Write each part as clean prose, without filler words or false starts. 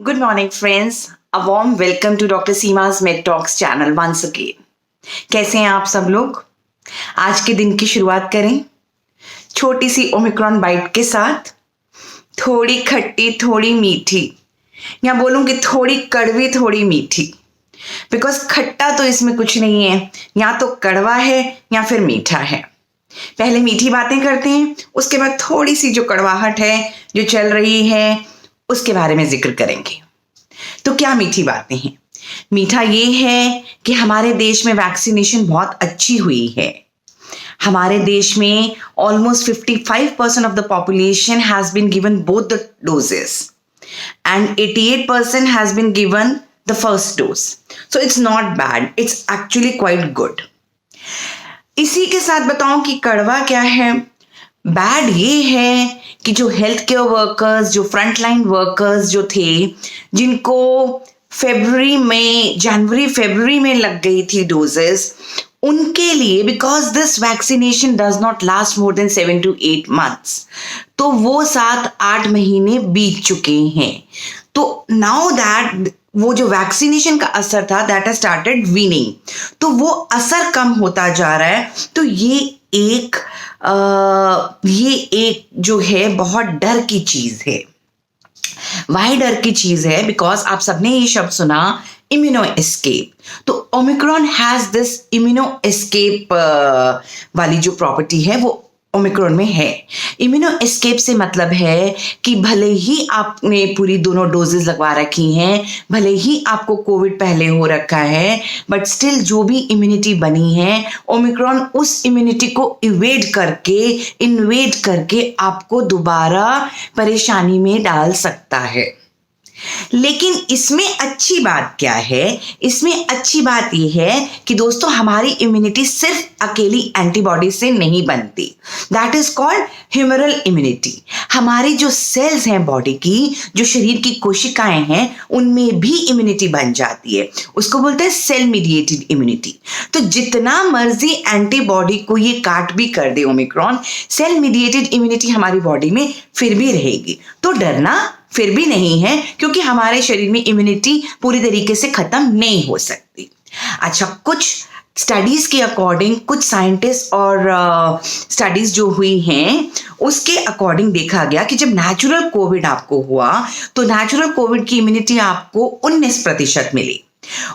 Good morning, friends. A warm welcome to Dr. Seema's Med Talks channel once again. कैसे हैं आप सब लोग? आज के दिन की शुरुआत करें छोटी सी ओमिक्रॉन बाइट के साथ, थोड़ी खट्टी थोड़ी मीठी, या बोलूंगी थोड़ी कड़वी थोड़ी मीठी, बिकॉज खट्टा तो इसमें कुछ नहीं है, या तो कड़वा है या फिर मीठा है। पहले मीठी बातें करते हैं, उसके बाद थोड़ी सी जो कड़वाहट है जो चल रही है उसके बारे में जिक्र करेंगे। तो क्या मीठी बातें हैं? मीठा ये है कि हमारे देश में वैक्सीनेशन बहुत अच्छी हुई है। हमारे देश में almost 55% of the population has been given both the doses and 88% has been given the first dose. So it's not bad, it's actually quite good. इसी के साथ बताऊं कि कड़वा क्या है। बैड ये है कि जो हेल्थ केयर वर्कर्स, जो फ्रंटलाइन वर्कर्स जो थे, जिनको जनवरी फरवरी में लग गई थी डोजेस, उनके लिए because this vaccination does not last more than 7 to 8 months, तो वो 7-8 महीने बीत चुके हैं। तो नाउ दैट वो जो वैक्सीनेशन का असर था दैट हैज स्टार्टेड वीनिंग, तो वो असर कम होता जा रहा है। तो ये एक जो है बहुत डर की चीज है। वाई डर की चीज है? बिकॉज आप सबने ये शब्द सुना, इम्यूनो एस्केप। तो Omicron has this immuno escape वाली जो प्रॉपर्टी है वो ओमिक्रॉन में है। इम्यूनो एस्केप से मतलब है कि भले ही आपने पूरी दोनों डोजेस लगवा रखी हैं, भले ही आपको कोविड पहले हो रखा है, बट स्टिल जो भी इम्यूनिटी बनी है, ओमिक्रॉन उस इम्यूनिटी को इन्वेड करके आपको दोबारा परेशानी में डाल सकता है। लेकिन इसमें अच्छी बात क्या है? इसमें अच्छी बात यह है कि दोस्तों हमारी इम्यूनिटी सिर्फ अकेली एंटीबॉडी से नहीं बनती। That is called humoral immunity. हमारी जो सेल्स हैं बॉडी की, जो शरीर की कोशिकाएं हैं, उनमें भी इम्यूनिटी बन जाती है। उसको बोलते हैं सेल मीडिएटेड इम्यूनिटी। तो जितना मर्जी एंटीबॉडी को ये काट भी कर दे ओमिक्रॉन, सेल मीडिएटेड इम्यूनिटी हमारी बॉडी में फिर भी रहेगी। तो डरना फिर भी नहीं है, क्योंकि हमारे शरीर में इम्यूनिटी पूरी तरीके से खत्म नहीं हो सकती। अच्छा, कुछ स्टडीज के अकॉर्डिंग, कुछ साइंटिस्ट और स्टडीज जो हुई हैं उसके अकॉर्डिंग देखा गया कि जब नेचुरल कोविड आपको हुआ तो नेचुरल कोविड की इम्यूनिटी आपको 19% मिली।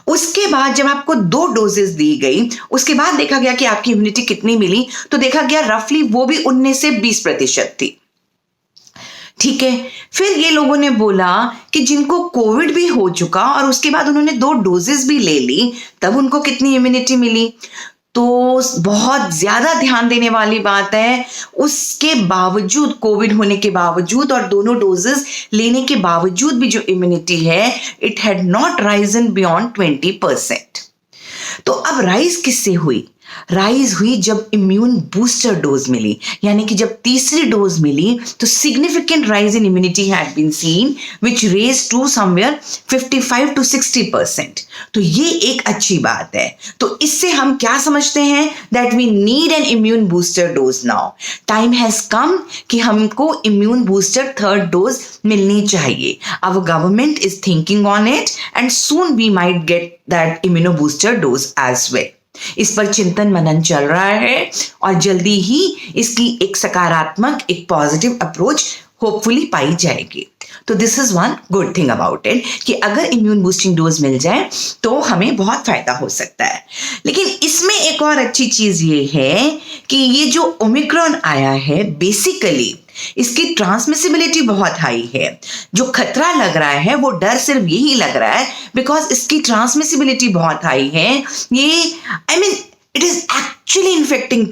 उसके बाद जब आपको 2 डोजेस दी गई, उसके बाद देखा गया कि आपकी इम्यूनिटी कितनी मिली, तो देखा गया रफली वो भी 19 से 20% थी। ठीक है, फिर ये लोगों ने बोला कि जिनको कोविड भी हो चुका और उसके बाद उन्होंने 2 डोजेस भी ले ली, तब उनको कितनी इम्यूनिटी मिली। तो बहुत ज्यादा ध्यान देने वाली बात है, उसके बावजूद, कोविड होने के बावजूद और दोनों डोजेस लेने के बावजूद भी जो इम्यूनिटी है, it had not Ryzen beyond 20%। तो अब राइज किससे हुई? राइज हुई जब इम्यून बूस्टर डोज मिली, यानी कि जब तीसरी डोज मिली तो significant rise in immunity had been seen which raise to somewhere 55 to 60%। तो ये एक अच्छी बात है। तो इससे हम क्या समझते हैं? That we need an immune booster dose now. Time has come कि हमको इम्यून बूस्टर 3rd डोज मिलनी चाहिए। Our government is thinking on it and soon we might get that immuno booster dose as well. इस पर चिंतन मनन चल रहा है और जल्दी ही इसकी एक सकारात्मक, एक पॉजिटिव अप्रोच होपफुली पाई जाएगी। तो this is one good thing about it कि अगर इम्यून बूस्टिंग डोज मिल जाए तो हमें बहुत फायदा हो सकता है। लेकिन इसमें एक और अच्छी चीज ये है कि ये जो ओमिक्रॉन आया है, बेसिकली इसकी ट्रांसमिसिबिलिटी बहुत हाई है। जो खतरा लग रहा है वो डर सिर्फ यही लग रहा है बिकॉज इसकी ट्रांसमिसिबिलिटी बहुत हाई है। ये it is actually infecting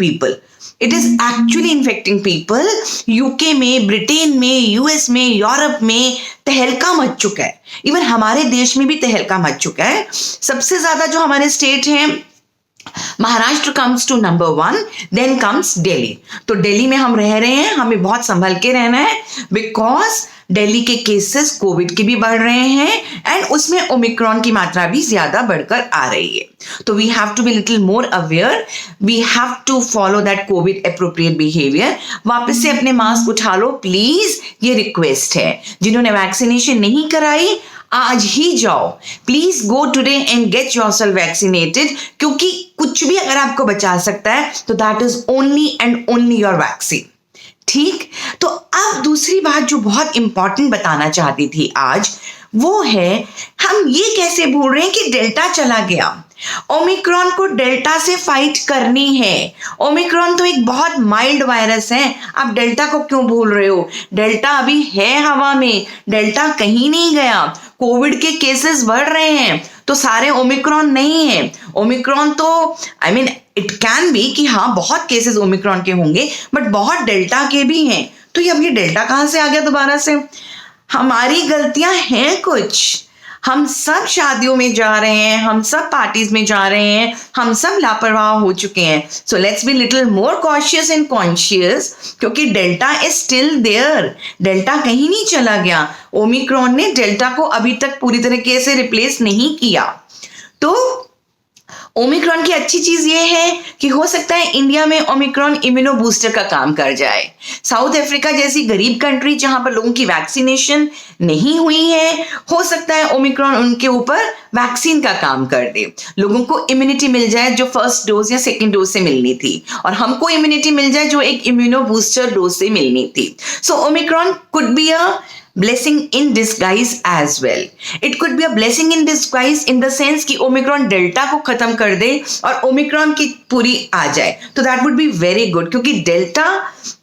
people. UK में, ब्रिटेन में, यूएस में, यूरोप में तहलका मच चुका है। इवन हमारे देश में भी तहलका मच चुका है। सबसे ज्यादा जो हमारे स्टेट हैं, Maharashtra comes to number 1, then comes Delhi. तो दिल्ली में हम रह रहे हैं, हमें बहुत संभल के रहना है बिकॉज दिल्ली के केसेस कोविड के भी बढ़ रहे हैं एंड उसमें ओमिक्रॉन की मात्रा भी ज्यादा बढ़कर आ रही है। तो we have to be little more aware, we have to follow that COVID appropriate behaviour. वापस से अपने मास्क उठा लो प्लीज, ये रिक्वेस्ट है। जिन्होंने वैक्सीनेशन नहीं कराई, आज ही जाओ, please go today and get yourself vaccinated, क्योंकि कुछ भी अगर आपको बचा सकता है तो that is only and only your vaccine. ठीक, तो अब दूसरी बात जो बहुत इंपॉर्टेंट बताना चाहती थी आज, वो है हम ये कैसे भूल रहे हैं कि डेल्टा चला गया। ओमिक्रॉन को डेल्टा से फाइट करनी है। ओमिक्रॉन तो एक बहुत माइल्ड वायरस है, आप डेल्टा को क्यों भूल रहे हो? डेल्टा अभी है हवा में, डेल्टा कहीं नहीं गया। कोविड के केसेस बढ़ रहे हैं तो सारे ओमिक्रॉन नहीं है। ओमिक्रॉन तो इट कैन बी कि हाँ बहुत केसेस ओमिक्रॉन के होंगे, बट बहुत डेल्टा के भी हैं। तो ये अब ये डेल्टा कहाँ से आ गया दोबारा से? हमारी गलतियां हैं कुछ। हम सब शादियों में जा रहे हैं, हम सब पार्टीज में जा रहे हैं, हम सब लापरवाह हो चुके हैं। So let's be little more cautious and conscious, क्योंकि delta is still there. Delta कहीं नहीं चला गया। ओमिक्रॉन ने डेल्टा को अभी तक पूरी तरीके से रिप्लेस नहीं किया। तो ओमिक्रॉन की अच्छी चीज ये है कि हो सकता है इंडिया में ओमिक्रॉन इम्यूनो बूस्टर का काम कर जाए। साउथ अफ्रीका जैसी गरीब कंट्री जहां पर लोगों की वैक्सीनेशन नहीं हुई है, हो सकता है ओमिक्रॉन उनके ऊपर वैक्सीन का काम कर दे, लोगों को इम्यूनिटी मिल जाए जो फर्स्ट डोज या सेकेंड डोज से मिलनी थी, और हमको इम्यूनिटी मिल जाए जो एक इम्यूनो बूस्टर डोज से मिलनी थी। So Omicron could be a blessing in disguise as well. It could be a blessing in disguise in the sense कि ओमिक्रॉन डेल्टा को खत्म कर दे और ओमिक्रॉन की पूरी आ जाए, तो that would be very good, क्योंकि डेल्टा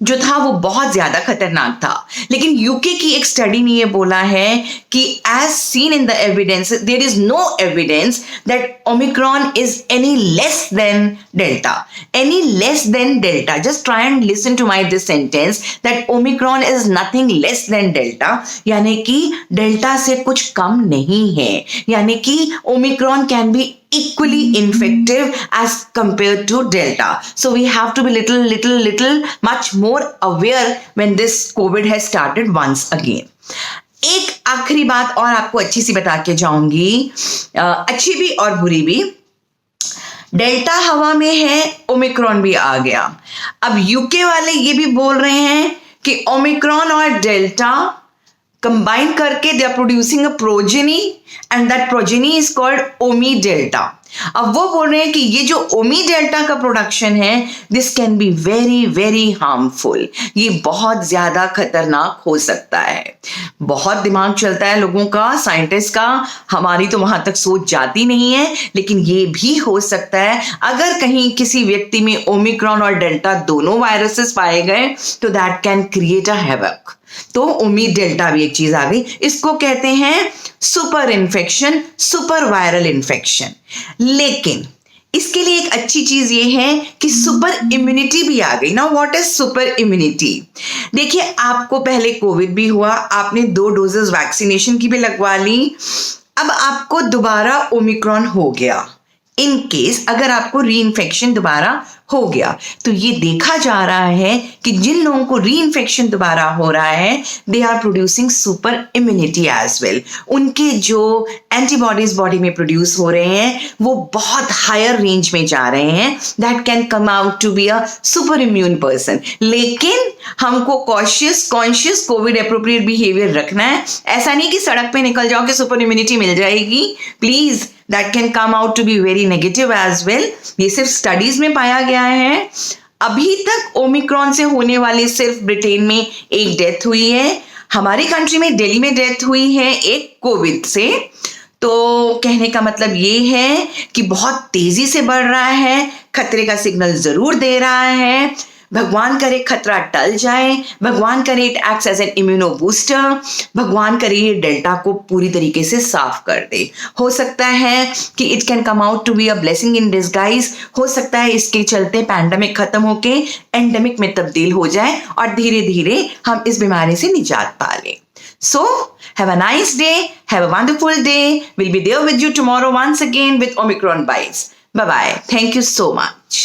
जो था वो बहुत ज्यादा खतरनाक था। लेकिन यूके की एक स्टडी ने ये बोला है कि as seen in the evidence, there is no evidence that Omicron is any less than Delta, any less than Delta. Just try and listen to my this sentence, that Omicron is nothing less than Delta, यानी कि delta से कुछ कम नहीं है, यानी कि Omicron can be equally infective as compared to delta. So we have to be little much more aware when this COVID has started once again. एक आखिरी बात और आपको अच्छी सी बता के जाऊंगी, अच्छी भी और बुरी भी। डेल्टा हवा में है, ओमिक्रॉन भी आ गया। अब यूके वाले ये भी बोल रहे हैं कि ओमिक्रॉन और डेल्टा कंबाइन करके they are producing a progeny and that progeny is called Omi Delta. अब वो बोल रहे हैं कि ये जो ओमी डेल्टा का प्रोडक्शन है, this can be very very harmful, ये बहुत ज्यादा खतरनाक हो सकता है। बहुत दिमाग चलता है लोगों का, साइंटिस्ट का, हमारी तो वहां तक सोच जाती नहीं है। लेकिन ये भी हो सकता है अगर कहीं किसी व्यक्ति में ओमिक्रॉन और डेल्टा दोनों वायरसेस पाए गए तो that can create a havoc. तो ओमी डेल्टा भी एक चीज आ गई, इसको कहते हैं super infection, super viral infection. लेकिन इसके लिए एक अच्छी चीज ये है कि सुपर इम्यूनिटी भी आ गई। Now what is super immunity? देखिए, आपको पहले कोविड भी हुआ, आपने 2 डोजेस वैक्सीनेशन की भी लगवा ली, अब आपको दोबारा ओमिक्रॉन हो गया। इन केस अगर आपको री इन्फेक्शन दोबारा हो गया, तो ये देखा जा रहा है कि जिन लोगों को री इन्फेक्शन दोबारा हो रहा है, they are producing super immunity as well. उनके जो एंटीबॉडीज बॉडी में प्रोड्यूस हो रहे हैं वो बहुत हायर रेंज में जा रहे हैं, that can come out to be a super immune person. लेकिन हमको कॉन्शियस कोविड एप्रोप्रिएट बिहेवियर रखना है। ऐसा नहीं कि सड़क पे निकल जाओ कि सुपर इम्यूनिटी मिल जाएगी, please, that can come out to be very negative as well. ये सिर्फ स्टडीज में पाया गया है। अभी तक ओमिक्रॉन से होने वाली सिर्फ ब्रिटेन में एक डेथ हुई है, हमारी कंट्री में दिल्ली में डेथ हुई है एक कोविड से। तो कहने का मतलब ये है कि बहुत तेजी से बढ़ रहा है, खतरे का सिग्नल जरूर दे रहा है। भगवान करे खतरा टल जाए, भगवान करे it acts as an immuno booster, भगवान करे ये डेल्टा को पूरी तरीके से साफ कर दे। हो सकता है कि it can come out to be a blessing in disguise. हो सकता है इसके चलते पैंडेमिक खत्म होके एंडेमिक में तब्दील हो जाए और धीरे धीरे हम इस बीमारी से निजात पा लें। So, have a nice day, have a wonderful day. We'll be there with you tomorrow once again with Omicron Bites. Bye-bye. Thank you so much.